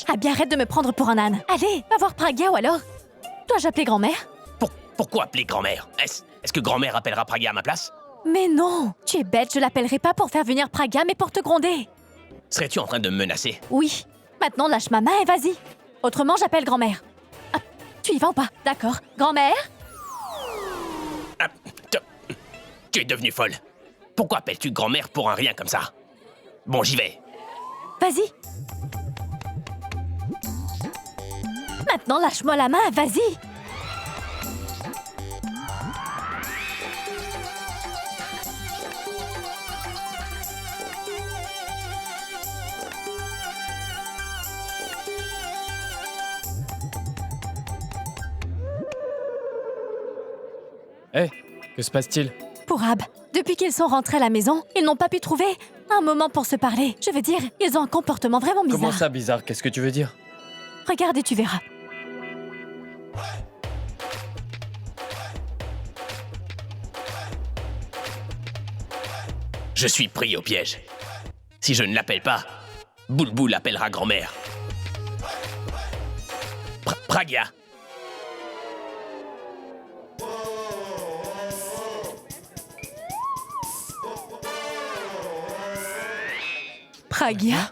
Ah bien, arrête de me prendre pour un âne. Allez, va voir Pragya ou alors. Dois-je appeler grand-mère? Pourquoi appeler grand-mère? Est-ce que grand-mère appellera Pragya à ma place? Mais non, tu es bête, je l'appellerai pas pour faire venir Pragya, mais pour te gronder. Serais-tu en train de me menacer? Oui. Maintenant, lâche ma main et vas-y. Autrement, j'appelle grand-mère. Ah, tu y vas ou pas? D'accord. Grand-mère? Ah, tu es devenue folle. Pourquoi appelles-tu grand-mère pour un rien comme ça? Bon, j'y vais. Vas-y. Maintenant, lâche-moi la main, vas-y. Hé, que se passe-t-il? Pourab, depuis qu'ils sont rentrés à la maison, ils n'ont pas pu trouver un moment pour se parler. Je veux dire, ils ont un comportement vraiment bizarre. Comment ça bizarre? Qu'est-ce que tu veux dire? Regarde et tu verras. Je suis pris au piège. Si je ne l'appelle pas, Boulboul appellera grand-mère. Pragya. Pragya?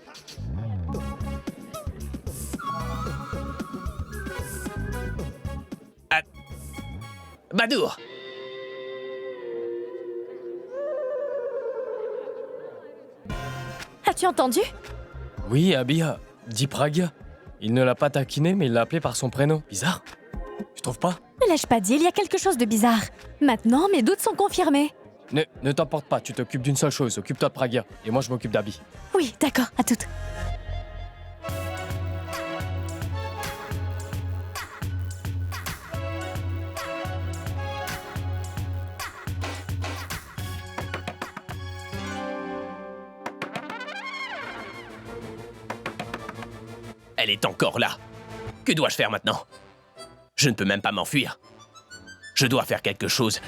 Badour. As-tu entendu? Oui, Abia, dit Pragya. Il ne l'a pas taquiné, mais il l'a appelé par son prénom. Bizarre. Tu trouves pas? Ne l'ai-je pas dit, il y a quelque chose de bizarre. Maintenant, mes doutes sont confirmés. Ne t'emporte pas, tu t'occupes d'une seule chose. Occupe-toi de Pragya. Et moi, je m'occupe d'Abby. Oui, d'accord, à toutes. Elle est encore là. Que dois-je faire maintenant? Je ne peux même pas m'enfuir. Je dois faire quelque chose.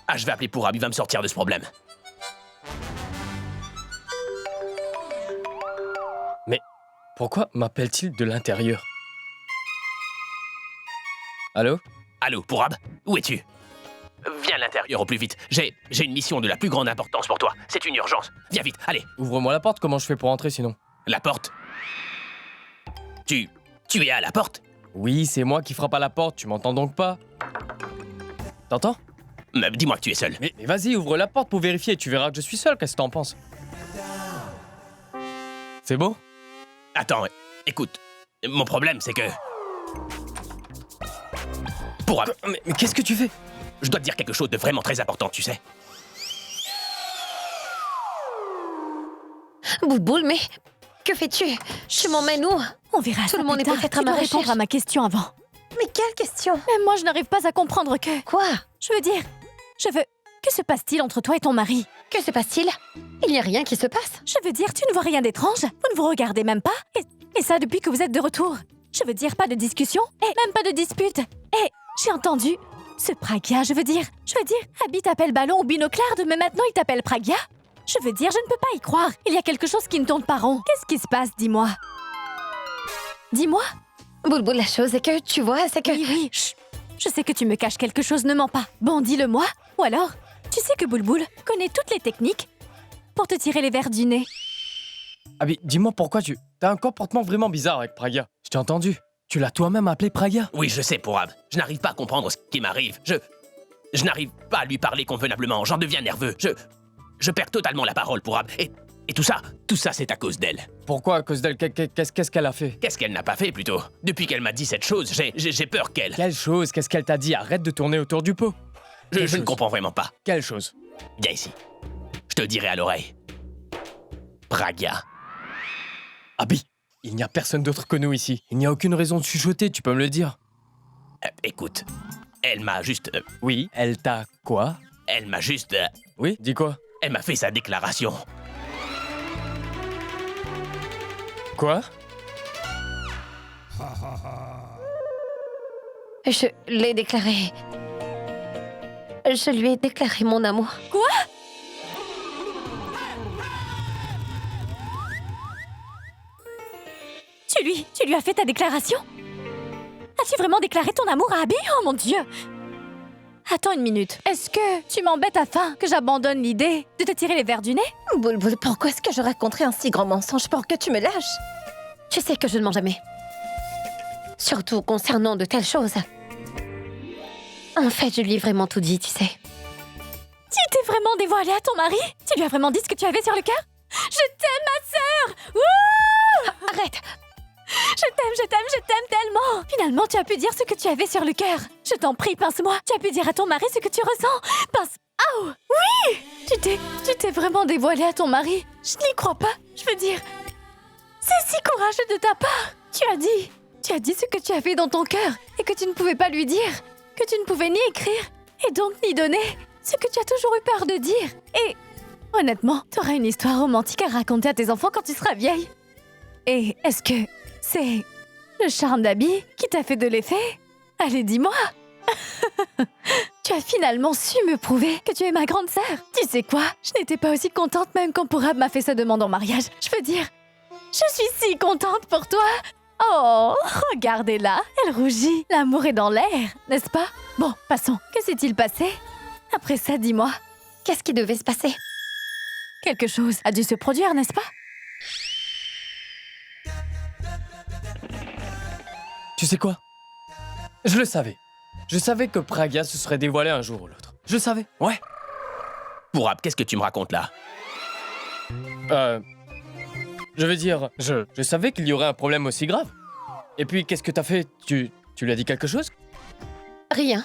Ah, je vais appeler Pourab, il va me sortir de ce problème. Mais pourquoi m'appelle-t-il de l'intérieur? Allô? Allô, Pourab, où es-tu? Viens à l'intérieur au plus vite. J'ai une mission de la plus grande importance pour toi. C'est une urgence. Viens vite, allez. Ouvre-moi la porte, comment je fais pour entrer sinon? La porte? Tu es à la porte? Oui, c'est moi qui frappe à la porte, tu m'entends donc pas? T'entends? Dis-moi que tu es seul. Mais vas-y, ouvre la porte pour vérifier, tu verras que je suis seul, qu'est-ce que t'en penses? C'est beau? Attends, écoute. Mon problème, c'est que... Pourab, Mais qu'est-ce que tu fais? je dois te dire quelque chose de vraiment très important, tu sais. Boulboul, mais que fais-tu? Tu m'emmènes où? On verra Tout ça le monde plus est tard. peut-être à Tu ma dois répondre recherche. à ma question avant. Mais quelle question? Même moi, je n'arrive pas à comprendre que... Quoi? Je veux dire, Que se passe-t-il entre toi et ton mari? Que se passe-t-il? Il n'y a rien qui se passe. Je veux dire, tu ne vois rien d'étrange? Vous ne vous regardez même pas? Et ça depuis que vous êtes de retour? Je veux dire, pas de discussion? Et même pas de dispute? Et j'ai entendu... Ce Pragya, je veux dire, Abby t'appelle Ballon ou Binoclarde, mais maintenant il t'appelle Pragya? Je veux dire, je ne peux pas y croire. Il y a quelque chose qui ne tourne pas rond. Qu'est-ce qui se passe, dis-moi? Dis-moi? Boulboul, la chose est que, tu vois, c'est que... Oui, oui, chut. Je sais que tu me caches quelque chose, ne mens pas. Bon, dis-le-moi. Ou alors, tu sais que Boulboul connaît toutes les techniques pour te tirer les verres du nez. Abby, dis-moi pourquoi t'as un comportement vraiment bizarre avec Pragya. Je t'ai entendu. Tu l'as toi-même appelé Pragya. Oui, je sais, Pourab. Je n'arrive pas à comprendre ce qui m'arrive. Je n'arrive pas à lui parler convenablement. J'en deviens nerveux. Je perds totalement la parole, Pourab. Et tout ça, c'est à cause d'elle. Pourquoi à cause d'elle? Qu'est-ce qu'elle a fait? Qu'est-ce qu'elle n'a pas fait, plutôt? Depuis qu'elle m'a dit cette chose, j'ai peur qu'elle... Quelle chose? Qu'est-ce qu'elle t'a dit? Arrête de tourner autour du pot. Je ne comprends vraiment pas. Quelle chose? Viens ici. Je te dirai à l'oreille. Pragya. Abby, il n'y a personne d'autre que nous ici. Il n'y a aucune raison de chuchoter, tu peux me le dire. Écoute, elle m'a juste... Oui, elle t'a quoi? elle m'a juste... Oui, dis quoi? elle m'a fait sa déclaration. Quoi? Je l'ai déclaré. Je lui ai déclaré mon amour. Quoi? Tu Tu lui as fait ta déclaration? As-tu vraiment déclaré ton amour à Abby? Oh mon Dieu! Attends une minute. Est-ce que tu m'embêtes afin que j'abandonne l'idée de te tirer les verres du nez? Boulboul, pourquoi est-ce que je raconterais un si grand mensonge pour que tu me lâches? Tu sais que je ne mens jamais. Surtout concernant de telles choses. En fait, je lui ai vraiment tout dit, tu sais. Tu t'es vraiment dévoilée à ton mari? Tu lui as vraiment dit ce que tu avais sur le cœur? Je t'aime, ma sœur! Wouh! Arrête! Je t'aime tellement! Finalement, tu as pu dire ce que tu avais sur le cœur. Je t'en prie, pince-moi. Tu as pu dire à ton mari ce que tu ressens. Pince... Aouh! Oui! Tu t'es vraiment dévoilée à ton mari. Je n'y crois pas. Je veux dire... C'est si courageux de ta part. Tu as dit ce que tu avais dans ton cœur et que tu ne pouvais pas lui dire. Que tu ne pouvais ni écrire et donc ni donner. Ce que tu as toujours eu peur de dire. Et... honnêtement, tu auras une histoire romantique à raconter à tes enfants quand tu seras vieille. Et est-ce que c'est le charme d'Abby qui t'a fait de l'effet? Allez, dis-moi. Tu as finalement su me prouver que tu es ma grande sœur. Tu sais quoi? Je n'étais pas aussi contente même quand Pourab m'a fait sa demande en mariage. Je veux dire, je suis si contente pour toi. Oh, regardez-la, elle rougit. L'amour est dans l'air, n'est-ce pas? Bon, passons. Que s'est-il passé? Après ça, dis-moi. Qu'est-ce qui devait se passer? Quelque chose a dû se produire, n'est-ce pas? Tu sais quoi? Je le savais. Je savais que Pragya se serait dévoilé un jour ou l'autre. Je le savais, ouais. Pourab, qu'est-ce que tu me racontes là? Je veux dire, je savais qu'il y aurait un problème aussi grave. Et puis, qu'est-ce que t'as fait? Tu lui as dit quelque chose? Rien.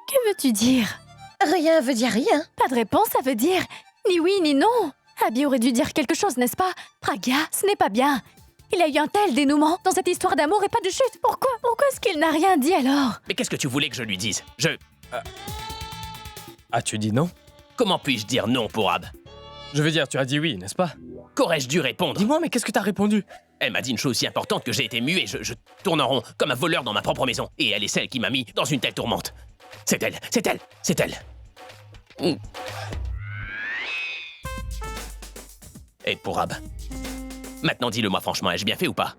Que veux-tu dire? Rien veut dire rien. Pas de réponse, ça veut dire ni oui ni non. Abby aurait dû dire quelque chose, n'est-ce pas? Pragya, ce n'est pas bien. Il a eu un tel dénouement dans cette histoire d'amour et pas de chute. Pourquoi est-ce qu'il n'a rien dit alors? Mais qu'est-ce que tu voulais que je lui dise? As-tu dit non? Comment puis-je dire non, Pourab? Je veux dire, tu as dit oui, n'est-ce pas? Qu'aurais-je dû répondre? Dis-moi, mais qu'est-ce que t'as répondu? Elle m'a dit une chose si importante que j'ai été muet. Je tourne en rond comme un voleur dans ma propre maison. Et elle est celle qui m'a mis dans une telle tourmente. C'est elle, c'est elle, c'est elle. Et Pourab, maintenant dis-le-moi franchement, ai-je bien fait ou pas?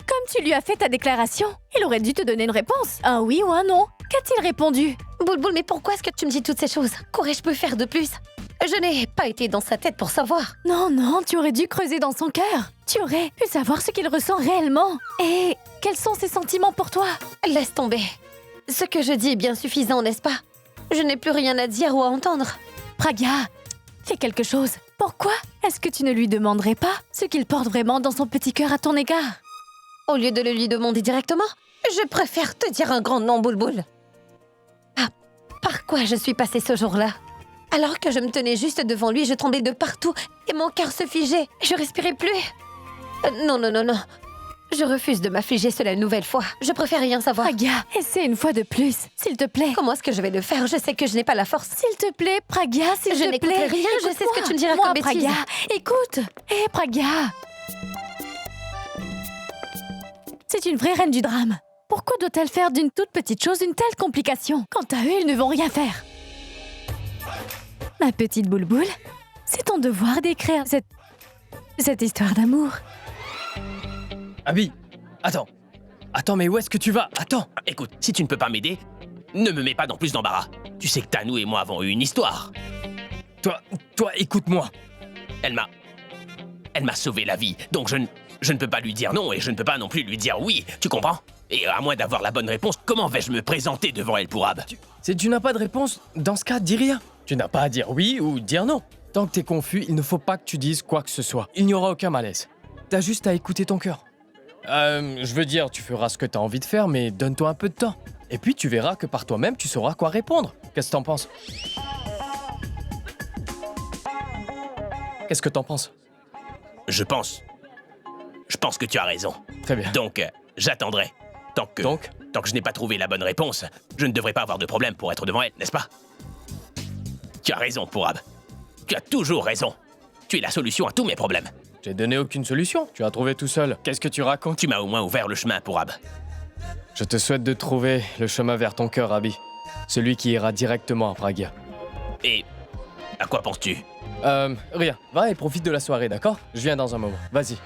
Comme tu lui as fait ta déclaration, il aurait dû te donner une réponse. Un oui ou un non. Qu'a-t-il répondu? Boulboul, mais pourquoi est-ce que tu me dis toutes ces choses? Qu'aurais-je pu faire de plus? Je n'ai pas été dans sa tête pour savoir. Non, tu aurais dû creuser dans son cœur. Tu aurais pu savoir ce qu'il ressent réellement. Et quels sont ses sentiments pour toi? Laisse tomber. Ce que je dis est bien suffisant, n'est-ce pas? Je n'ai plus rien à dire ou à entendre. Pragya, fais quelque chose. Pourquoi est-ce que tu ne lui demanderais pas ce qu'il porte vraiment dans son petit cœur à ton égard? Au lieu de le lui demander directement, je préfère te dire un grand non, Boulboul. Ah, par quoi je suis passée ce jour-là? Alors que je me tenais juste devant lui, je tremblais de partout et mon cœur se figeait. Je respirais plus. Non. Je refuse de m'affliger cela une nouvelle fois. Je préfère rien savoir. Pragya, essaie une fois de plus, s'il te plaît. Comment est-ce que je vais le faire? Je sais que je n'ai pas la force. S'il te plaît, Pragya, s'il te plaît. Je n'écouterai rien, je sais ce que tu me diras Moi, comme bêtise. Pragya, écoute. Hé, Pragya. C'est une vraie reine du drame. Pourquoi doit-elle faire d'une toute petite chose une telle complication? Quant à eux, ils ne vont rien faire. Ma petite Boulboul, c'est ton devoir d'écrire cette histoire d'amour. Abby, attends. Attends, mais où est-ce que tu vas? Attends. Écoute, si tu ne peux pas m'aider, ne me mets pas dans plus d'embarras. Tu sais que Tanou et moi avons eu une histoire. Toi, écoute-moi. Elle m'a sauvé la vie, donc je ne peux pas lui dire non et je ne peux pas non plus lui dire oui, tu comprends? Et à moins d'avoir la bonne réponse, comment vais-je me présenter devant elle, Pourab? Tu n'as pas de réponse, dans ce cas, dis rien. Tu n'as pas à dire oui ou dire non. Tant que t'es confus, il ne faut pas que tu dises quoi que ce soit. Il n'y aura aucun malaise. T'as juste à écouter ton cœur. Je veux dire, tu feras ce que t'as envie de faire, mais donne-toi un peu de temps. Et puis tu verras que par toi-même, tu sauras quoi répondre. Qu'est-ce que t'en penses? Qu'est-ce que t'en penses? Je pense que tu as raison. Très bien. Donc, j'attendrai. Tant que je n'ai pas trouvé la bonne réponse, je ne devrais pas avoir de problème pour être devant elle, n'est-ce pas? Tu as raison, Pourab. Tu as toujours raison. Tu es la solution à tous mes problèmes. J'ai donné aucune solution. Tu as trouvé tout seul. Qu'est-ce que tu racontes? Tu m'as au moins ouvert le chemin, Pourab. Je te souhaite de trouver le chemin vers ton cœur, Abby. Celui qui ira directement à Pragya. Et à quoi penses-tu? Rien. Va et profite de la soirée, d'accord? Je viens dans un moment. Vas-y.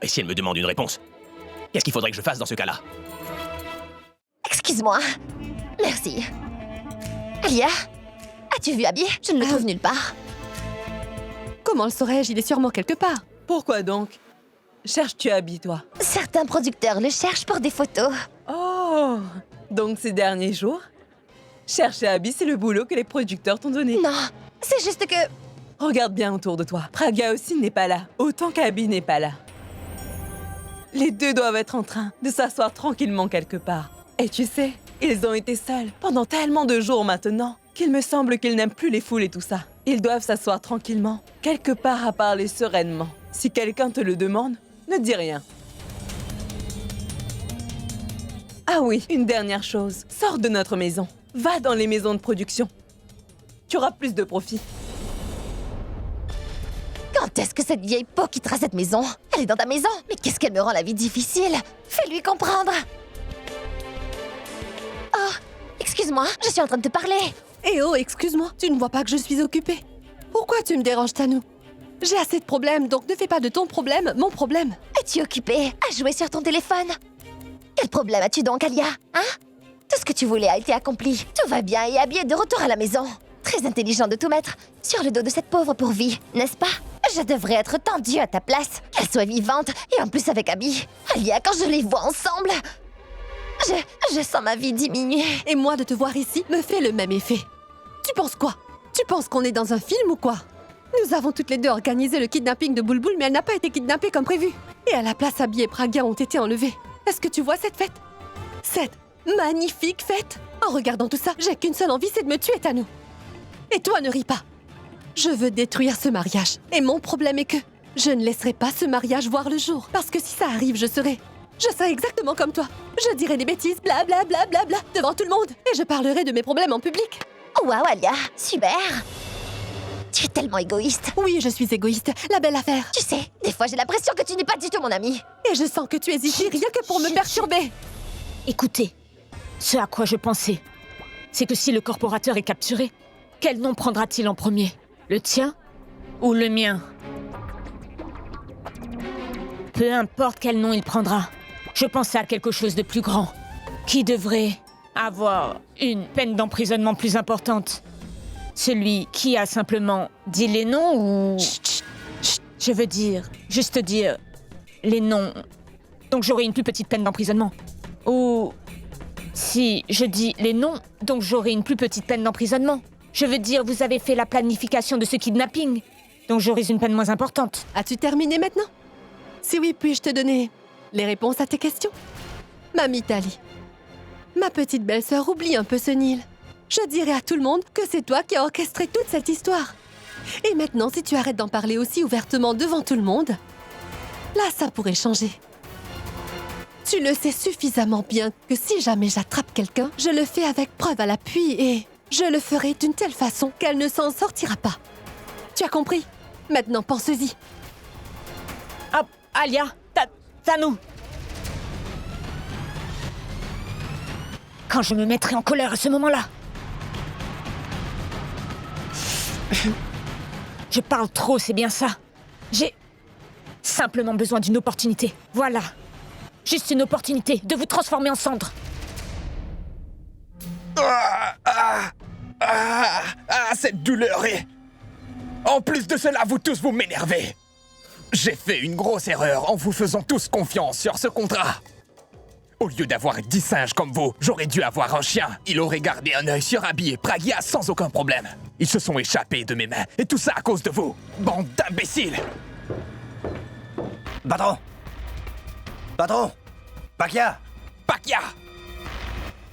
Et si elle me demande une réponse, qu'est-ce qu'il faudrait que je fasse dans ce cas-là? Excuse-moi. Merci. Alia, as-tu vu Abby? Je ne le trouve nulle part. Comment le saurais-je? Il est sûrement quelque part. Pourquoi donc? Cherches-tu Abby, toi? Certains producteurs le cherchent pour des photos. Oh! Donc ces derniers jours? Chercher Abby, c'est le boulot que les producteurs t'ont donné. Non, c'est juste que... Regarde bien autour de toi. Praga aussi n'est pas là, autant qu'Abby n'est pas là. Les deux doivent être en train de s'asseoir tranquillement quelque part. Et tu sais, ils ont été seuls pendant tellement de jours maintenant qu'il me semble qu'ils n'aiment plus les foules et tout ça. Ils doivent s'asseoir tranquillement, quelque part à parler sereinement. Si quelqu'un te le demande, ne dis rien. Ah oui, une dernière chose. Sors de notre maison. Va dans les maisons de production. Tu auras plus de profit. Quand est-ce que cette vieille peau quittera cette maison? Elle est dans ta maison? Mais qu'est-ce qu'elle me rend la vie difficile? Fais-lui comprendre. Oh, excuse-moi, je suis en train de te parler. Eh oh, excuse-moi, tu ne vois pas que je suis occupée? Pourquoi tu me déranges, Tanou? J'ai assez de problèmes, donc ne fais pas de ton problème mon problème. Es-tu occupée à jouer sur ton téléphone? Quel problème as-tu donc, Alia? Hein? Tout ce que tu voulais a été accompli. Tout va bien et Abby est de retour à la maison. Très intelligent de tout mettre sur le dos de cette pauvre pourvie, n'est-ce pas? Je devrais être tendue à ta place. Qu'elle soit vivante et en plus avec Abby. Alia, quand je les vois ensemble, je sens ma vie diminuer. Et moi, de te voir ici, me fait le même effet. Tu penses quoi? Tu penses qu'on est dans un film ou quoi? Nous avons toutes les deux organisé le kidnapping de Boulboul, mais elle n'a pas été kidnappée comme prévu. Et à la place, Abby et Praga ont été enlevés. Est-ce que tu vois cette fête? Cette magnifique fête? En regardant tout ça, j'ai qu'une seule envie, c'est de me tuer, Tanou. Et toi, ne ris pas. Je veux détruire ce mariage. Et mon problème est que je ne laisserai pas ce mariage voir le jour. Parce que si ça arrive, je serai exactement comme toi. Je dirai des bêtises, bla bla bla bla bla, devant tout le monde. Et je parlerai de mes problèmes en public. Oh, waouh, Alia, super. Tu es tellement égoïste. Oui, je suis égoïste. La belle affaire. Tu sais, des fois j'ai l'impression que tu n'es pas du tout mon ami. Et je sens que tu es ici rien que pour me perturber. Écoutez, ce à quoi je pensais, c'est que si le corporateur est capturé, quel nom prendra-t-il en premier? Le tien ou le mien? Peu importe quel nom il prendra, je pensais à quelque chose de plus grand, qui devrait avoir une peine d'emprisonnement plus importante. Celui qui a simplement dit les noms ou... Je veux dire, juste dire les noms. Donc j'aurai une plus petite peine d'emprisonnement. Ou si je dis les noms, donc j'aurai une plus petite peine d'emprisonnement. Je veux dire, vous avez fait la planification de ce kidnapping, donc j'aurai une peine moins importante. As-tu terminé maintenant? Si oui, puis-je te donner les réponses à tes questions? Mamie Tali, ma petite belle-sœur, oublie un peu ce Nil. Je dirai à tout le monde que c'est toi qui as orchestré toute cette histoire. Et maintenant, si tu arrêtes d'en parler aussi ouvertement devant tout le monde, là, ça pourrait changer. Tu le sais suffisamment bien que si jamais j'attrape quelqu'un, je le fais avec preuve à l'appui et je le ferai d'une telle façon qu'elle ne s'en sortira pas. Tu as compris? Maintenant, pense-y. Ah, Alia, Tanou. Quand je me mettrai en colère à ce moment-là. Je parle trop, c'est bien ça. J'ai simplement besoin d'une opportunité. Voilà. Juste une opportunité de vous transformer en cendres. Cette douleur est... En plus de cela, vous tous, vous m'énervez. J'ai fait une grosse erreur en vous faisant tous confiance sur ce contrat. Au lieu d'avoir 10 singes comme vous, j'aurais dû avoir un chien. Il aurait gardé un œil sur Abby et Pragia sans aucun problème. Ils se sont échappés de mes mains, et tout ça à cause de vous. Bande d'imbéciles. Patron! Patron! Pakia! Pakia!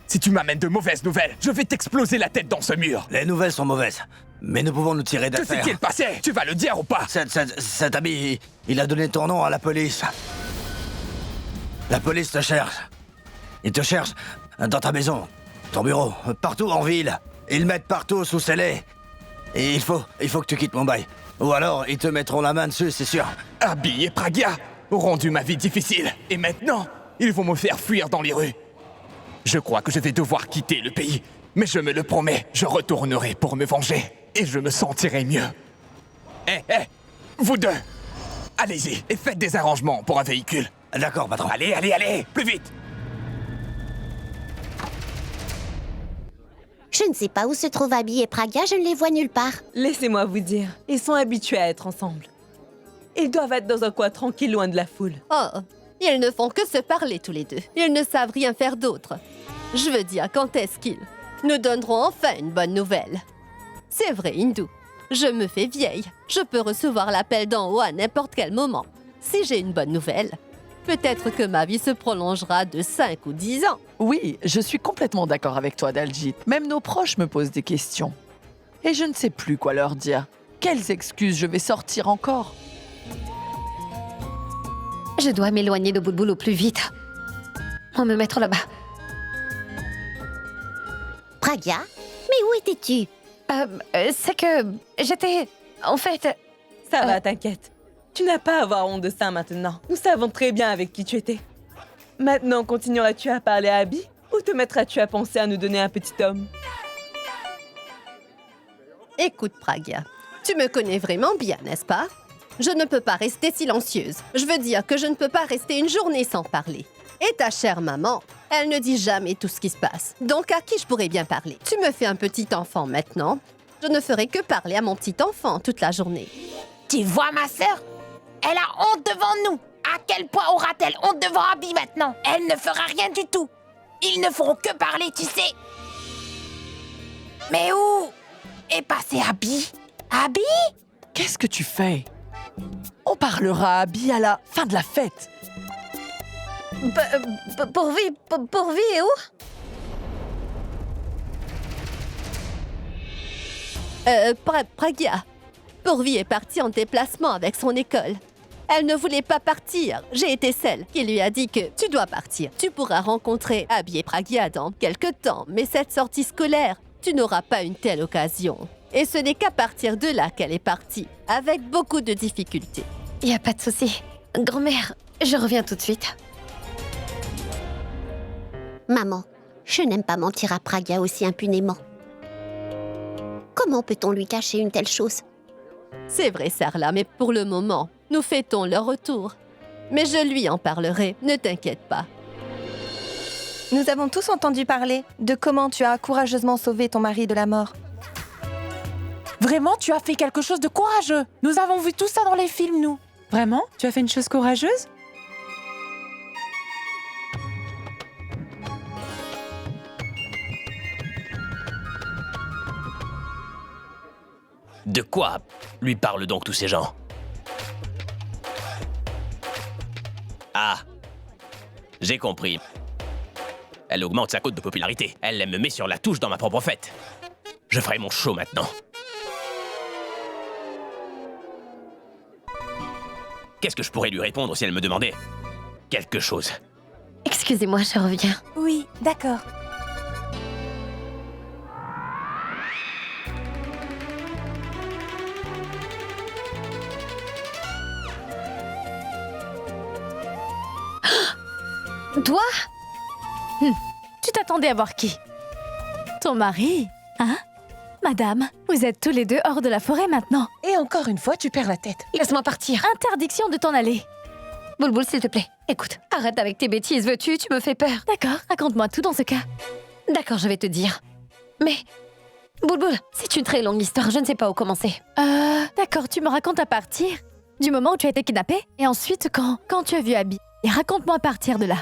Si tu m'amènes de mauvaises nouvelles, je vais t'exploser la tête dans ce mur. Les nouvelles sont mauvaises, mais nous pouvons nous tirer Que d'affaire. s'est-il passé? Tu vas le dire ou pas? Cet ami, il a donné ton nom à la police. La police te cherche. Ils te cherchent dans ta maison, ton bureau, partout en ville. Ils mettent partout sous scellé. Et il faut que tu quittes Mumbai. Ou alors, ils te mettront la main dessus, c'est sûr. Abby et Pragia ont rendu ma vie difficile. Et maintenant, ils vont me faire fuir dans les rues. Je crois que je vais devoir quitter le pays. Mais je me le promets, je retournerai pour me venger. Et je me sentirai mieux. Hé, vous deux! Allez-y et faites des arrangements pour un véhicule. D'accord, patron. Allez, allez, allez, plus vite. Je ne sais pas où se trouvent Abby et Praga, je ne les vois nulle part. Laissez-moi vous dire, ils sont habitués à être ensemble. Ils doivent être dans un coin tranquille, loin de la foule. Oh, ils ne font que se parler tous les deux. Ils ne savent rien faire d'autre. Je veux dire, quand est-ce qu'ils nous donneront enfin une bonne nouvelle? C'est vrai, Hindu. Je me fais vieille. Je peux recevoir l'appel d'en haut à n'importe quel moment. Si j'ai une bonne nouvelle, peut-être que ma vie se prolongera de 5 ou 10 ans. Oui, je suis complètement d'accord avec toi, Daljit. Même nos proches me posent des questions. Et je ne sais plus quoi leur dire. Quelles excuses je vais sortir encore? Je dois m'éloigner de Boulboul au plus vite. Pour me mettre là-bas. Praga? Mais où étais-tu? C'est que j'étais... En fait... Ça va, t'inquiète. Tu n'as pas à avoir honte de ça maintenant. Nous savons très bien avec qui tu étais. Maintenant, continueras-tu à parler à Abby ou te mettras-tu à penser à nous donner un petit homme? Écoute, Praga, tu me connais vraiment bien, n'est-ce pas? Je ne peux pas rester silencieuse. Je veux dire que je ne peux pas rester une journée sans parler. Et ta chère maman, elle ne dit jamais tout ce qui se passe. Donc à qui je pourrais bien parler? Tu me fais un petit enfant maintenant. Je ne ferai que parler à mon petit enfant toute la journée. Tu vois, ma sœur? Elle a honte devant nous. À quel point aura-t-elle honte devant Abby maintenant? Elle ne fera rien du tout. Ils ne feront que parler, tu sais. Mais où est passée Abby? Abby? Qu'est-ce que tu fais? On parlera à Abby à la fin de la fête. Pourvu et où? Praga. Pourvi est partie en déplacement avec son école. Elle ne voulait pas partir. J'ai été celle qui lui a dit que tu dois partir. Tu pourras rencontrer Abby et Praga dans quelques temps, mais cette sortie scolaire, tu n'auras pas une telle occasion. Et ce n'est qu'à partir de là qu'elle est partie, avec beaucoup de difficultés. Y a pas de souci. Grand-mère, je reviens tout de suite. Maman, je n'aime pas mentir à Praga aussi impunément. Comment peut-on lui cacher une telle chose? C'est vrai, Sarla, mais pour le moment, nous fêtons leur retour. Mais je lui en parlerai, ne t'inquiète pas. Nous avons tous entendu parler de comment tu as courageusement sauvé ton mari de la mort. Vraiment, tu as fait quelque chose de courageux. Nous avons vu tout ça dans les films, nous. Vraiment? Tu as fait une chose courageuse? De quoi lui parlent donc tous ces gens? Ah, j'ai compris. Elle augmente sa cote de popularité. Elle me met sur la touche dans ma propre fête. Je ferai mon show maintenant. Qu'est-ce que je pourrais lui répondre si elle me demandait quelque chose? Excusez-moi, je reviens. Oui, d'accord. Toi? Tu t'attendais à voir qui? Ton mari? Hein? Madame, vous êtes tous les deux hors de la forêt maintenant. Et encore une fois, tu perds la tête. Laisse-moi partir. Interdiction de t'en aller. Boulboul, s'il te plaît. Écoute, arrête avec tes bêtises, veux-tu? Tu me fais peur. D'accord, raconte-moi tout dans ce cas. D'accord, je vais te dire. Mais... Boulboul, c'est une très longue histoire, je ne sais pas où commencer. D'accord, tu me racontes à partir du moment où tu as été kidnappée et ensuite quand tu as vu Abby. Et raconte-moi à partir de là.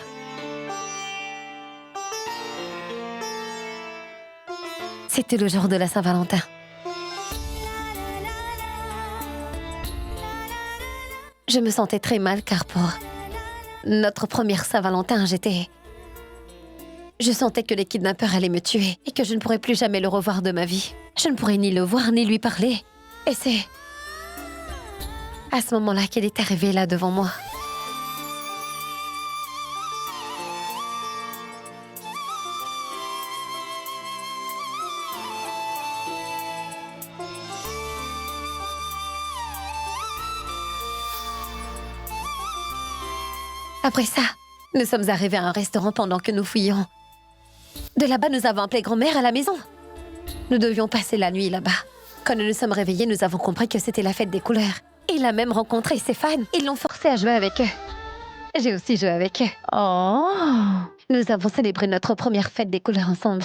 C'était le jour de la Saint-Valentin. Je me sentais très mal car pour notre première Saint-Valentin, je sentais que les kidnappeurs allaient me tuer et que je ne pourrais plus jamais le revoir de ma vie. Je ne pourrais ni le voir ni lui parler. Et c'est à ce moment-là qu'il est arrivé là devant moi. Après ça, nous sommes arrivés à un restaurant pendant que nous fouillions. De là-bas, nous avons appelé grand-mère à la maison. Nous devions passer la nuit là-bas. Quand nous nous sommes réveillés, nous avons compris que c'était la fête des couleurs. Il a même rencontré ses fans. Ils l'ont forcé à jouer avec eux. J'ai aussi joué avec eux. Oh. Nous avons célébré notre première fête des couleurs ensemble.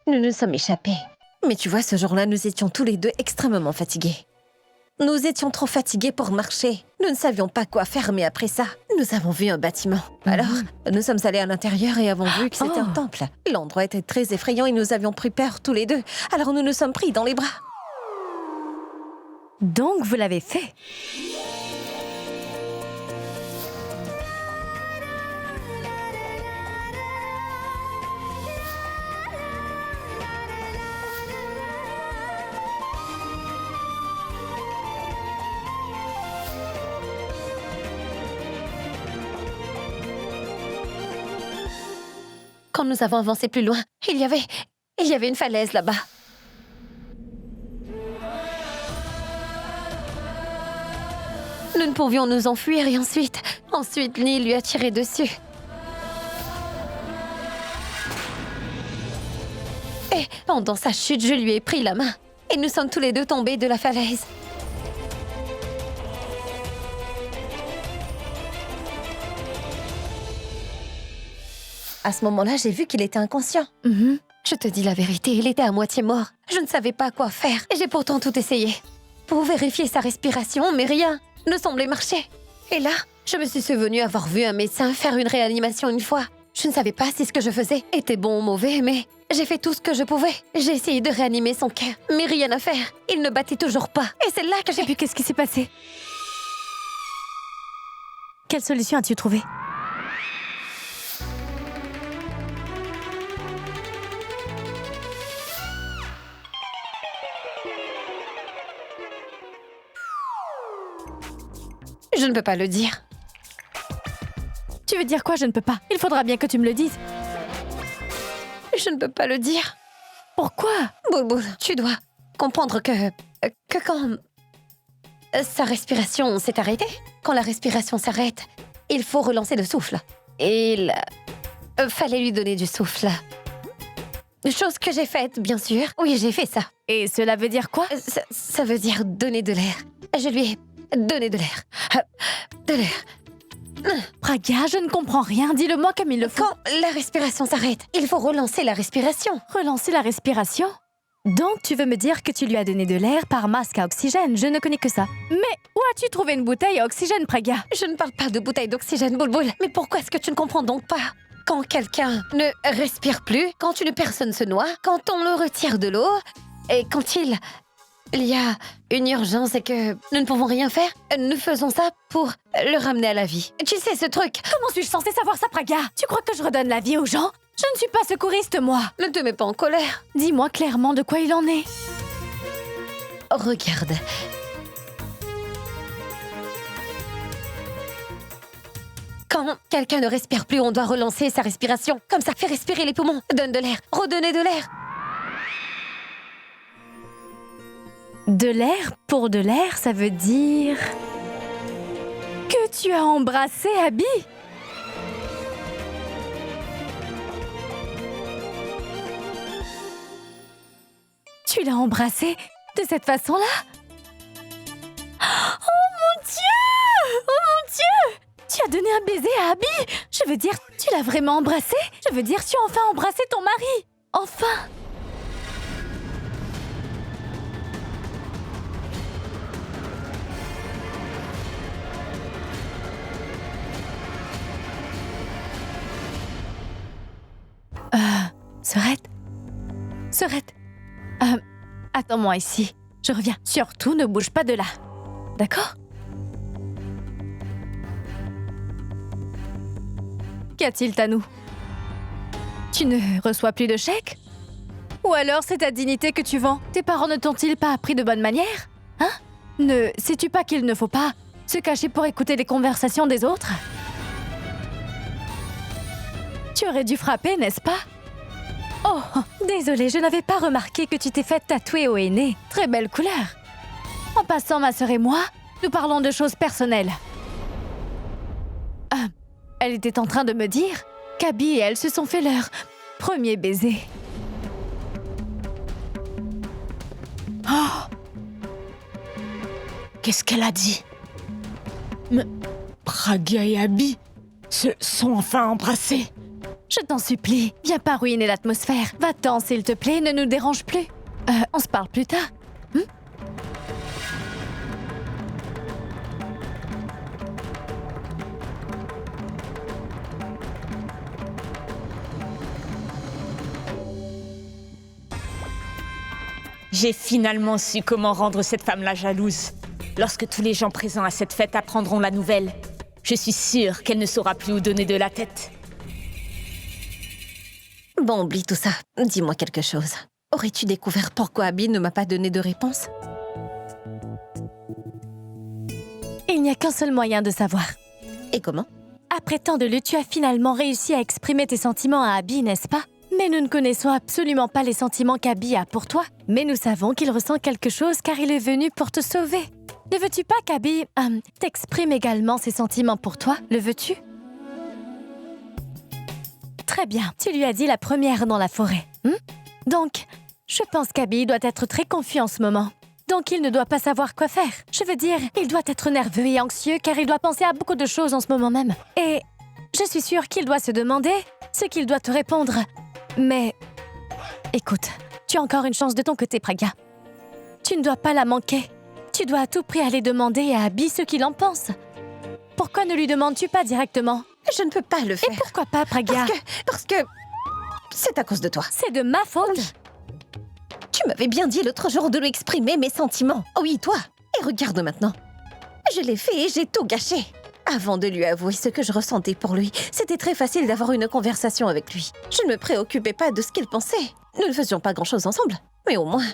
Nous nous sommes échappés. Mais tu vois, ce jour-là, nous étions tous les deux extrêmement fatigués. Nous étions trop fatigués pour marcher. Nous ne savions pas quoi faire, mais après ça, nous avons vu un bâtiment. Alors, nous sommes allés à l'intérieur et avons vu que c'était un temple. L'endroit était très effrayant et nous avions pris peur tous les deux. Alors nous nous sommes pris dans les bras. Donc, vous l'avez fait. Quand nous avons avancé plus loin, il y avait une falaise là-bas. Nous ne pouvions nous enfuir et ensuite Neil lui a tiré dessus. Et pendant sa chute, je lui ai pris la main. Et nous sommes tous les deux tombés de la falaise. À ce moment-là, j'ai vu qu'il était inconscient. Je te dis la vérité, il était à moitié mort. Je ne savais pas quoi faire. Et j'ai pourtant tout essayé. Pour vérifier sa respiration, mais rien ne semblait marcher. Et là, je me suis souvenu avoir vu un médecin faire une réanimation une fois. Je ne savais pas si ce que je faisais était bon ou mauvais, mais j'ai fait tout ce que je pouvais. J'ai essayé de réanimer son cœur, mais rien à faire. Il ne battait toujours pas. Et c'est là que j'ai vu qu'est-ce qui s'est passé. Quelle solution as-tu trouvé? Je ne peux pas le dire. Tu veux dire quoi, je ne peux pas? Il faudra bien que tu me le dises. Je ne peux pas le dire. Pourquoi? Boulboul, tu dois comprendre que quand sa respiration s'est arrêtée, quand la respiration s'arrête, il faut relancer le souffle. Et il fallait lui donner du souffle. Chose que j'ai faite, bien sûr. Oui, j'ai fait ça. Et cela veut dire quoi? Ça veut dire donner de l'air. Je lui ai donné de l'air. De l'air. Pragya, je ne comprends rien. Dis-le-moi comme il le faut. Quand la respiration s'arrête, il faut relancer la respiration. Relancer la respiration? Donc, tu veux me dire que tu lui as donné de l'air par masque à oxygène? Je ne connais que ça. Mais où as-tu trouvé une bouteille à oxygène, Pragya? Je ne parle pas de bouteille d'oxygène, Boulboul. Mais pourquoi est-ce que tu ne comprends donc pas? Quand quelqu'un ne respire plus, quand une personne se noie, quand on le retire de l'eau, et quand il y a une urgence et que nous ne pouvons rien faire, nous faisons ça pour le ramener à la vie. Tu sais, ce truc... Comment suis-je censée savoir ça, Pragya? Tu crois que je redonne la vie aux gens? Je ne suis pas secouriste, moi. Ne te mets pas en colère. Dis-moi clairement de quoi il en est. Regarde. Quand quelqu'un ne respire plus, on doit relancer sa respiration. Comme ça, fais respirer les poumons. Donne de l'air. Redonnez de l'air. De l'air pour de l'air, ça veut dire... que tu as embrassé Abby? Tu l'as embrassé de cette façon-là? Oh mon Dieu! Oh mon Dieu! Tu as donné un baiser à Abby? Je veux dire, tu l'as vraiment embrassé? Je veux dire, tu as enfin embrassé ton mari? Enfin! Sorette, attends-moi ici. Je reviens. Surtout, ne bouge pas de là. D'accord? Qu'y a-t-il, Tanou? Tu ne reçois plus de chèques? Ou alors c'est ta dignité que tu vends? Tes parents ne t'ont-ils pas appris de bonne manière? Hein? Ne sais-tu pas qu'il ne faut pas se cacher pour écouter les conversations des autres? Tu aurais dû frapper, n'est-ce pas? Oh, désolée, je n'avais pas remarqué que tu t'es fait tatouer au henné. Très belle couleur. En passant, ma sœur et moi, nous parlons de choses personnelles. Elle était en train de me dire qu'Abby et elle se sont fait leur premier baiser. Oh! Qu'est-ce qu'elle a dit? Pragya et Abby se sont enfin embrassés. Je t'en supplie, viens pas ruiner l'atmosphère. Va-t'en, s'il te plaît, ne nous dérange plus. On se parle plus tard. J'ai finalement su comment rendre cette femme-là jalouse. Lorsque tous les gens présents à cette fête apprendront la nouvelle, je suis sûre qu'elle ne saura plus où donner de la tête. Bon, oublie tout ça. Dis-moi quelque chose. Aurais-tu découvert pourquoi Abby ne m'a pas donné de réponse? Il n'y a qu'un seul moyen de savoir. Et comment? Après tant de luttes, tu as finalement réussi à exprimer tes sentiments à Abby, n'est-ce pas? Mais nous ne connaissons absolument pas les sentiments qu'Abby a pour toi. Mais nous savons qu'il ressent quelque chose car il est venu pour te sauver. Ne veux-tu pas qu'Abby t'exprime également ses sentiments pour toi? Le veux-tu? Très bien, tu lui as dit la première dans la forêt. Donc, je pense qu'Abby doit être très confus en ce moment. Donc il ne doit pas savoir quoi faire. Je veux dire, il doit être nerveux et anxieux car il doit penser à beaucoup de choses en ce moment même. Et je suis sûre qu'il doit se demander ce qu'il doit te répondre. Mais, écoute, tu as encore une chance de ton côté, Pragya. Tu ne dois pas la manquer. Tu dois à tout prix aller demander à Abby ce qu'il en pense. Pourquoi ne lui demandes-tu pas directement? Je ne peux pas le faire. Et pourquoi pas, Pragya? Parce que c'est à cause de toi. C'est de ma faute. Oui. Tu m'avais bien dit l'autre jour de lui exprimer mes sentiments. Oui, toi. Et regarde maintenant. Je l'ai fait et j'ai tout gâché. Avant de lui avouer ce que je ressentais pour lui, c'était très facile d'avoir une conversation avec lui. Je ne me préoccupais pas de ce qu'il pensait. Nous ne faisions pas grand-chose ensemble. Mais au moins,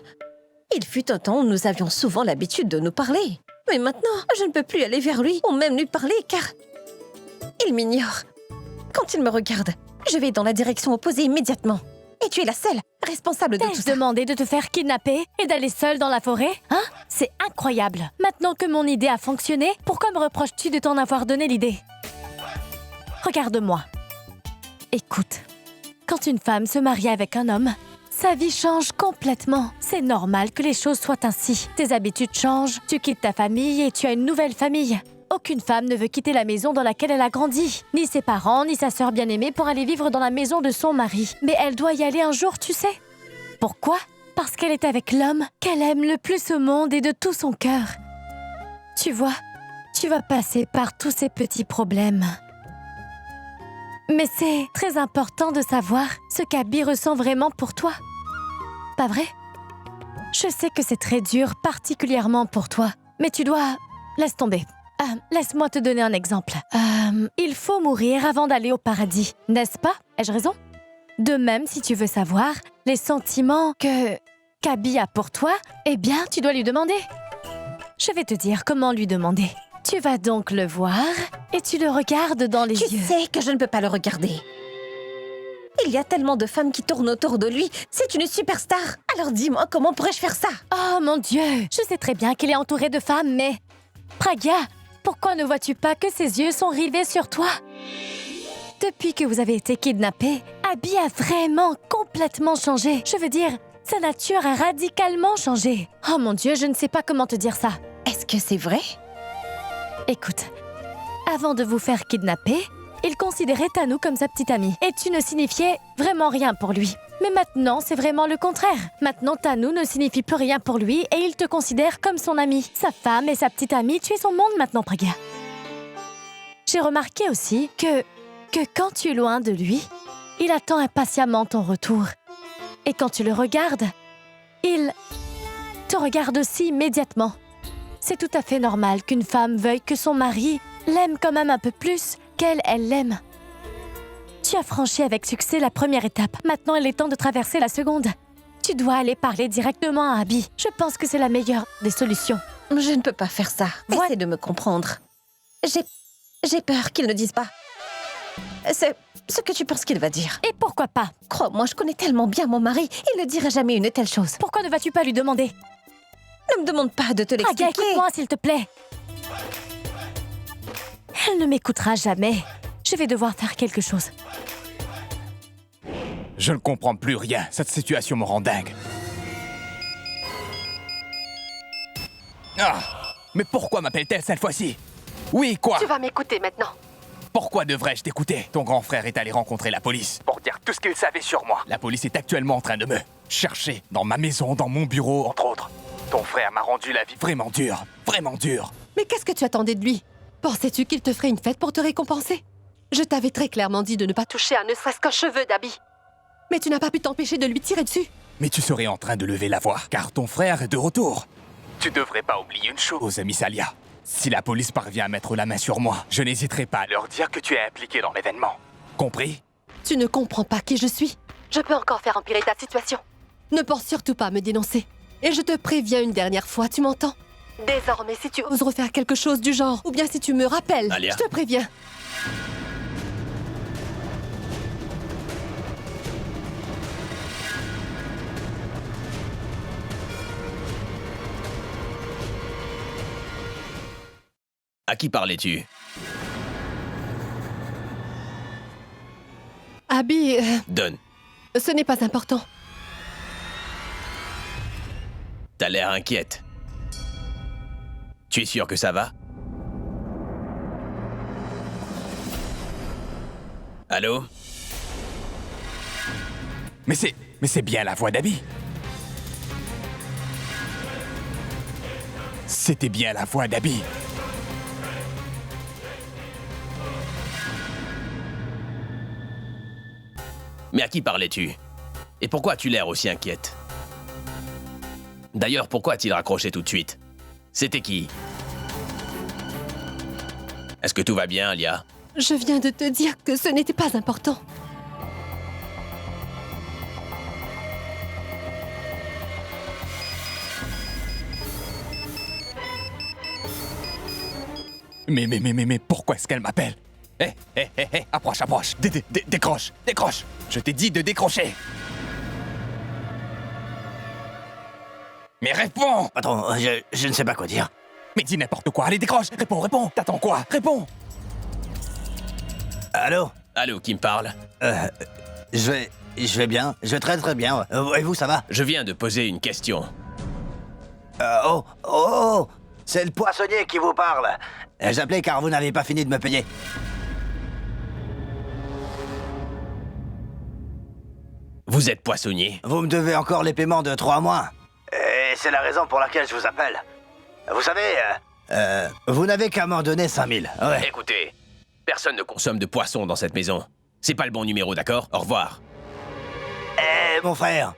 il fut un temps où nous avions souvent l'habitude de nous parler. Mais maintenant, je ne peux plus aller vers lui ou même lui parler car il m'ignore. Quand il me regarde, je vais dans la direction opposée immédiatement. Et tu es la seule responsable de tout ça. T'ai-je demandé de te faire kidnapper et d'aller seule dans la forêt? Hein? C'est incroyable. Maintenant que mon idée a fonctionné, pourquoi me reproches-tu de t'en avoir donné l'idée? Regarde-moi. Écoute, quand une femme se marie avec un homme, sa vie change complètement. C'est normal que les choses soient ainsi. Tes habitudes changent, tu quittes ta famille et tu as une nouvelle famille. Aucune femme ne veut quitter la maison dans laquelle elle a grandi. Ni ses parents, ni sa sœur bien-aimée pour aller vivre dans la maison de son mari. Mais elle doit y aller un jour, tu sais. Pourquoi? Parce qu'elle est avec l'homme qu'elle aime le plus au monde et de tout son cœur. Tu vois, tu vas passer par tous ces petits problèmes. Mais c'est très important de savoir ce qu'Abby ressent vraiment pour toi. Pas vrai? Je sais que c'est très dur, particulièrement pour toi. Mais tu dois... Laisse tomber. Laisse-moi te donner un exemple. Il faut mourir avant d'aller au paradis, n'est-ce pas? Ai-je raison? De même, si tu veux savoir les sentiments qu'Abby a pour toi, eh bien, tu dois lui demander. Je vais te dire comment lui demander. Tu vas donc le voir et tu le regardes dans les yeux. Tu sais que je ne peux pas le regarder. Il y a tellement de femmes qui tournent autour de lui. C'est une superstar. Alors dis-moi, comment pourrais-je faire ça? Oh mon Dieu! Je sais très bien qu'il est entouré de femmes, mais... Pragya, pourquoi ne vois-tu pas que ses yeux sont rivés sur toi? Depuis que vous avez été kidnappés, Abby a vraiment complètement changé. Je veux dire, sa nature a radicalement changé. Oh mon Dieu, je ne sais pas comment te dire ça. Est-ce que c'est vrai? Écoute, avant de vous faire kidnapper, il considérait Tanou comme sa petite amie. Et tu ne signifiais vraiment rien pour lui. Mais maintenant, c'est vraiment le contraire. Maintenant, Tanou ne signifie plus rien pour lui et il te considère comme son ami. Sa femme et sa petite amie, tu es son monde maintenant, Pragya. J'ai remarqué aussi que quand tu es loin de lui, il attend impatiemment ton retour. Et quand tu le regardes, il te regarde aussi immédiatement. C'est tout à fait normal qu'une femme veuille que son mari l'aime quand même un peu plus qu'elle l'aime. Tu as franchi avec succès la première étape. Maintenant, il est temps de traverser la seconde. Tu dois aller parler directement à Abby. Je pense que c'est la meilleure des solutions. Je ne peux pas faire ça. Essaie de me comprendre. J'ai peur qu'ils ne disent pas. C'est ce que tu penses qu'il va dire. Et pourquoi pas? Crois-moi, je connais tellement bien mon mari, il ne dirait jamais une telle chose. Pourquoi ne vas-tu pas lui demander? Ne me demande pas de te Praga, l'expliquer. écoute-moi, s'il te plaît. Elle ne m'écoutera jamais. Je vais devoir faire quelque chose. Je ne comprends plus rien. Cette situation me rend dingue. Ah! Mais pourquoi m'appelle-t-elle cette fois-ci? Oui, quoi? Tu vas m'écouter maintenant. Pourquoi devrais-je t'écouter? Ton grand frère est allé rencontrer la police pour dire tout ce qu'il savait sur moi. La police est actuellement en train de me chercher dans ma maison, dans mon bureau, entre autres. Ton frère m'a rendu la vie vraiment dure. Vraiment dure. Mais qu'est-ce que tu attendais de lui? Pensais-tu qu'il te ferait une fête pour te récompenser? Je t'avais très clairement dit de ne pas toucher à ne serait-ce qu'un cheveu d'Abby. Mais tu n'as pas pu t'empêcher de lui tirer dessus. Mais tu serais en train de lever la voix, car ton frère est de retour. Tu devrais pas oublier une chose, Miss Alia. Si la police parvient à mettre la main sur moi, je n'hésiterai pas à leur dire que tu es impliqué dans l'événement. Compris? Tu ne comprends pas qui je suis. Je peux encore faire empirer ta situation. Ne pense surtout pas à me dénoncer. Et je te préviens une dernière fois, tu m'entends? Désormais, si tu oses refaire quelque chose du genre, ou bien si tu me rappelles, Alia. je te préviens. À qui parlais-tu? Abby, Donne. ce n'est pas important. T'as l'air inquiète. Tu es sûr que ça va? Allô? Mais c'est bien la voix d'Abby. C'était bien la voix d'Abby. Mais à qui parlais-tu? Et pourquoi as-tu l'air aussi inquiète? D'ailleurs, pourquoi a-t-il raccroché tout de suite? C'était qui? Est-ce que tout va bien, Alia? Je viens de te dire que ce n'était pas important. Mais pourquoi est-ce qu'elle m'appelle? Hé, approche, décroche. Je t'ai dit de décrocher. Mais réponds! Patron, je ne sais pas quoi dire. Mais dis n'importe quoi, allez décroche, réponds. T'attends quoi? Réponds! Allô? Allô, qui me parle? Je vais bien, je vais très bien. Et vous, ça va? Je viens de poser une question. Oh! C'est le poissonnier qui vous parle. J'appelais car vous n'avez pas fini de me payer. Vous êtes poissonnier? Vous me devez encore les paiements de 3 mois. Et c'est la raison pour laquelle je vous appelle. Vous savez, vous n'avez qu'à m'en donner 5000. Ouais. Écoutez, personne ne consomme de poisson dans cette maison. C'est pas le bon numéro, d'accord? Au revoir. Eh, mon frère,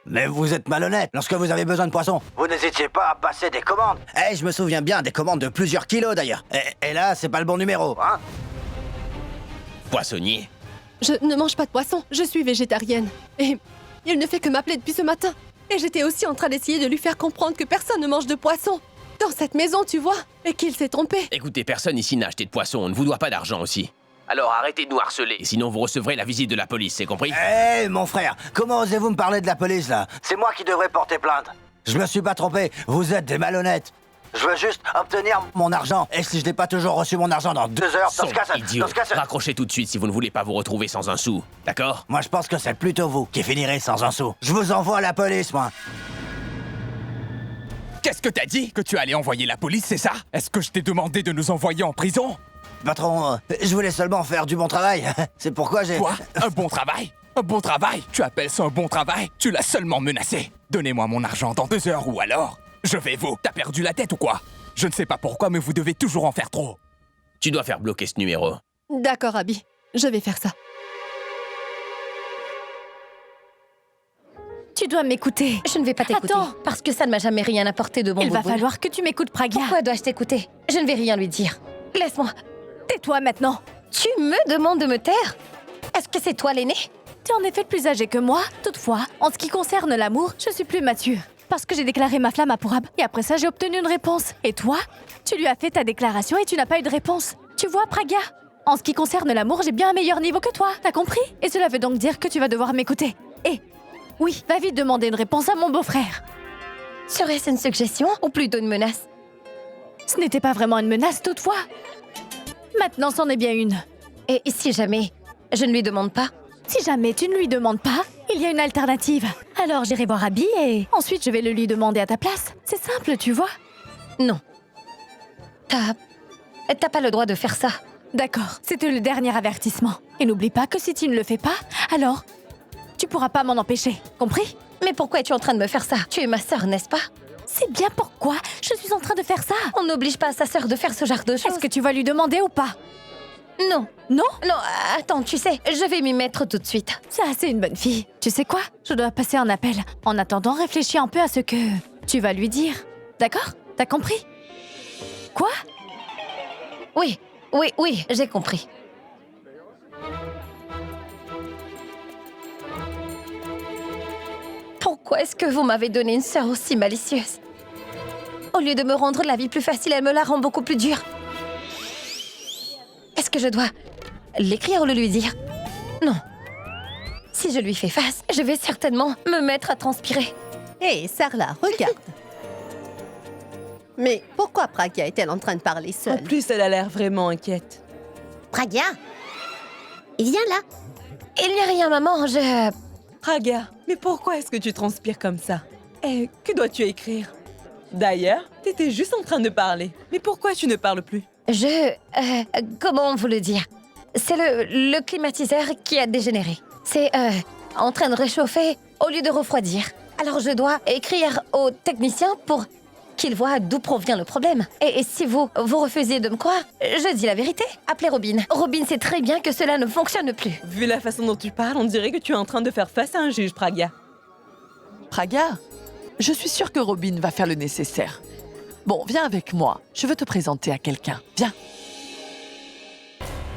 mais vous êtes malhonnête. Lorsque vous avez besoin de poisson, vous n'hésitiez pas à passer des commandes. Eh, je me souviens bien des commandes de plusieurs kilos d'ailleurs. Et là, c'est pas le bon numéro, hein? Poissonnier? Je ne mange pas de poisson, je suis végétarienne. Et il ne fait que m'appeler depuis ce matin. Et j'étais aussi en train d'essayer de lui faire comprendre que personne ne mange de poisson. Dans cette maison, tu vois, et qu'il s'est trompé. Écoutez, personne ici n'a acheté de poisson, on ne vous doit pas d'argent aussi. Alors arrêtez de nous harceler, sinon vous recevrez la visite de la police, c'est compris? Eh, mon frère, comment osez-vous me parler de la police, là? C'est moi qui devrais porter plainte. Je me suis pas trompé, vous êtes des malhonnêtes. Je veux juste obtenir mon argent. Et si je n'ai pas toujours reçu mon argent dans 2 heures, dans ce cas, Raccrochez tout de suite si vous ne voulez pas vous retrouver sans un sou, d'accord? Moi, je pense que c'est plutôt vous qui finirez sans un sou. Je vous envoie à la police, moi. Qu'est-ce que t'as dit? Que tu allais envoyer la police, c'est ça? Est-ce que je t'ai demandé de nous envoyer en prison? Patron, je voulais seulement faire du bon travail. C'est pourquoi j'ai... Quoi? Un bon travail? Un bon travail? Tu appelles ça un bon travail? Tu l'as seulement menacé. Donnez-moi mon argent dans 2 heures ou alors... Je vais vous... T'as perdu la tête ou quoi? Je ne sais pas pourquoi, mais vous devez toujours en faire trop. Tu dois faire bloquer ce numéro. D'accord, Abby. Je vais faire ça. Tu dois m'écouter. Je ne vais pas t'écouter. Attends. Parce que ça ne m'a jamais rien apporté de bon. Il va boulboul. falloir que tu m'écoutes, Praga. Pourquoi dois-je t'écouter? Je ne vais rien lui dire. Laisse-moi. Tais-toi maintenant. Tu me demandes de me taire? Est-ce que c'est toi l'aîné? Tu es en effet plus âgé que moi. Toutefois, en ce qui concerne l'amour, je suis plus mature. Parce que j'ai déclaré ma flamme à Pourab. Et après ça, j'ai obtenu une réponse. Et toi? Tu lui as fait ta déclaration et tu n'as pas eu de réponse. Tu vois, Praga? En ce qui concerne l'amour, j'ai bien un meilleur niveau que toi, t'as compris? Et cela veut donc dire que tu vas devoir m'écouter. Et oui, va vite demander une réponse à mon beau-frère. Serait-ce une suggestion ou plutôt une menace? Ce n'était pas vraiment une menace toutefois. Maintenant, c'en est bien une. Et si jamais je ne lui demande pas? Si jamais tu ne lui demandes pas, il y a une alternative. Alors j'irai voir Abby et ensuite je vais le lui demander à ta place. C'est simple, tu vois. Non. T'as pas le droit de faire ça. D'accord, c'était le dernier avertissement. Et n'oublie pas que si tu ne le fais pas, alors tu pourras pas m'en empêcher, compris? Mais pourquoi es-tu en train de me faire ça? Tu es ma sœur, n'est-ce pas? C'est bien pourquoi je suis en train de faire ça. On n'oblige pas sa sœur de faire ce genre de choses. Est-ce que tu vas lui demander ou pas? Non. Non? Non, attends, tu sais, je vais m'y mettre tout de suite. Ça, c'est une bonne fille. Tu sais quoi? Je dois passer un appel. En attendant, réfléchis un peu à ce que tu vas lui dire. D'accord? T'as compris? Quoi? Oui, j'ai compris. Pourquoi est-ce que vous m'avez donné une sœur aussi malicieuse? Au lieu de me rendre la vie plus facile, elle me la rend beaucoup plus dure. Est-ce que je dois l'écrire ou le lui dire? Non. Si je lui fais face, je vais certainement me mettre à transpirer. Hé, Sarla, regarde. Mais pourquoi Pragya est-elle en train de parler En seule? plus, elle a l'air vraiment inquiète. Pragya, il vient là. Il n'y a rien, maman, Pragya, mais pourquoi est-ce que tu transpires comme ça? Et que dois-tu écrire? D'ailleurs, t'étais juste en train de parler. Mais pourquoi tu ne parles plus? comment vous le dire? C'est le climatiseur qui a dégénéré. C'est en train de réchauffer au lieu de refroidir. Alors je dois écrire au technicien pour qu'il voit d'où provient le problème. Et si vous refusez de me croire, je dis la vérité. Appelez Robin. Robin sait très bien que cela ne fonctionne plus. Vu la façon dont tu parles, on dirait que tu es en train de faire face à un juge, Pragya. Pragya, je suis sûre que Robin va faire le nécessaire. Bon, viens avec moi. Je veux te présenter à quelqu'un. Viens.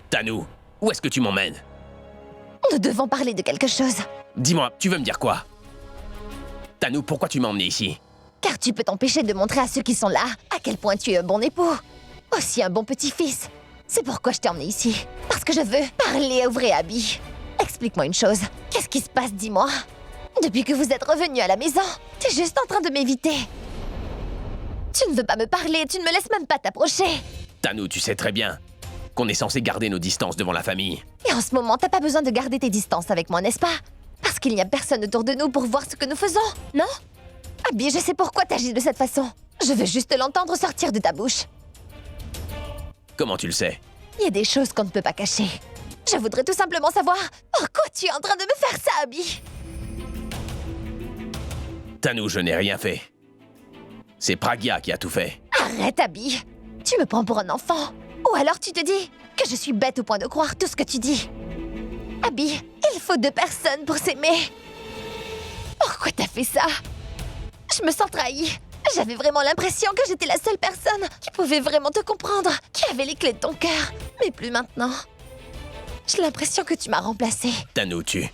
Tanou, où est-ce que tu m'emmènes? Nous devons parler de quelque chose. Dis-moi, tu veux me dire quoi? Tanou, pourquoi tu m'as emmené ici? Car tu peux t'empêcher de montrer à ceux qui sont là à quel point tu es un bon époux. Aussi un bon petit-fils. C'est pourquoi je t'ai emmené ici. Parce que je veux parler au vrai Abby. Explique-moi une chose. Qu'est-ce qui se passe, dis-moi? Depuis que vous êtes revenu à la maison, t'es juste en train de m'éviter. Tu ne veux pas me parler, tu ne me laisses même pas t'approcher. Tanou, tu sais très bien qu'on est censé garder nos distances devant la famille. Et en ce moment, t'as pas besoin de garder tes distances avec moi, n'est-ce pas? Parce qu'il n'y a personne autour de nous pour voir ce que nous faisons, non? Abby, je sais pourquoi t'agis de cette façon. Je veux juste l'entendre sortir de ta bouche. Comment tu le sais? Il y a des choses qu'on ne peut pas cacher. Je voudrais tout simplement savoir pourquoi tu es en train de me faire ça, Abby. Tanou, je n'ai rien fait. C'est Pragya qui a tout fait. Arrête, Abby. Tu me prends pour un enfant. Ou alors tu te dis que je suis bête au point de croire tout ce que tu dis. Abby, il faut 2 personnes pour s'aimer. Pourquoi t'as fait ça? Je me sens trahie. J'avais vraiment l'impression que j'étais la seule personne qui pouvait vraiment te comprendre, qui avait les clés de ton cœur. Mais plus maintenant. J'ai l'impression que tu m'as remplacée. Tanou, tu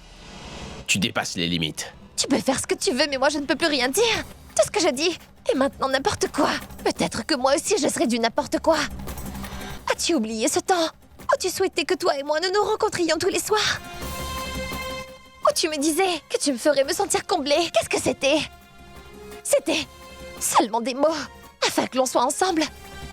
dépasses les limites. Tu peux faire ce que tu veux, mais moi je ne peux plus rien dire. Tout ce que je dis est maintenant n'importe quoi. Peut-être que moi aussi je serais du n'importe quoi. As-tu oublié ce temps où tu souhaitais que toi et moi nous nous rencontrions tous les soirs? Où tu me disais que tu me ferais me sentir comblée? Qu'est-ce que c'était? C'était seulement des mots, afin que l'on soit ensemble,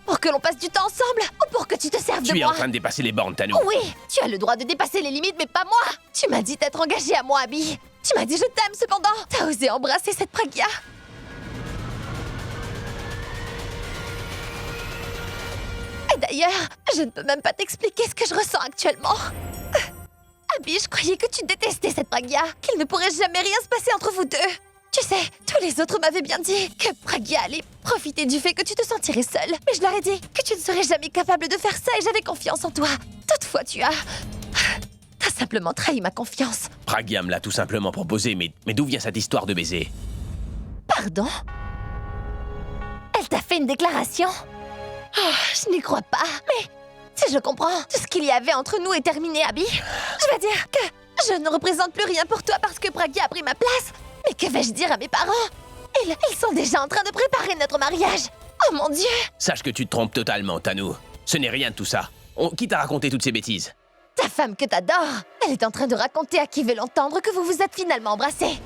pour que l'on passe du temps ensemble, ou pour que tu te serves de moi. Tu es en train de dépasser les bornes, Tanou. Oui, tu as le droit de dépasser les limites, mais pas moi. Tu m'as dit t'être engagée à moi, Abby. Tu m'as dit je t'aime, cependant. T'as osé embrasser cette Pragya. Et d'ailleurs, je ne peux même pas t'expliquer ce que je ressens actuellement. Abby, je croyais que tu détestais cette Pragya, qu'il ne pourrait jamais rien se passer entre vous deux. Tu sais, tous les autres m'avaient bien dit que Pragya allait profiter du fait que tu te sentirais seule. Mais je leur ai dit que tu ne serais jamais capable de faire ça et j'avais confiance en toi. Toutefois, t'as simplement trahi ma confiance. Pragya me l'a tout simplement proposé, mais d'où vient cette histoire de baiser? Pardon? Elle t'a fait une déclaration? Oh, je n'y crois pas. Mais si je comprends, tout ce qu'il y avait entre nous est terminé, Abby. Je veux dire que je ne représente plus rien pour toi parce que Pragya a pris ma place. Mais que vais-je dire à mes parents? Ils sont déjà en train de préparer notre mariage. Oh mon Dieu! Sache que tu te trompes totalement, Tanou. Ce n'est rien de tout ça. Qui t'a raconté toutes ces bêtises? Ta femme que t'adores, elle est en train de raconter à qui veut l'entendre que vous vous êtes finalement embrassés.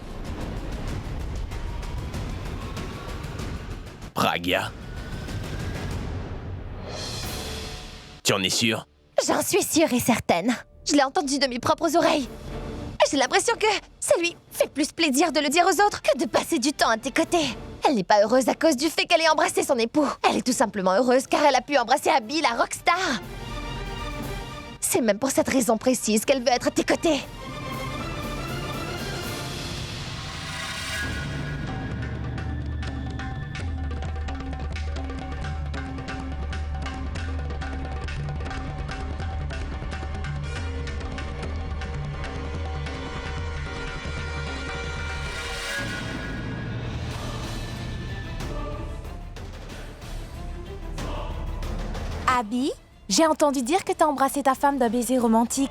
Pragya? Tu en es sûre? J'en suis sûre et certaine. Je l'ai entendu de mes propres oreilles. J'ai l'impression que ça lui fait plus plaisir de le dire aux autres que de passer du temps à tes côtés. Elle n'est pas heureuse à cause du fait qu'elle ait embrassé son époux. Elle est tout simplement heureuse car elle a pu embrasser Abby, la rockstar. C'est même pour cette raison précise qu'elle veut être à tes côtés. Abby, j'ai entendu dire que t'as embrassé ta femme d'un baiser romantique.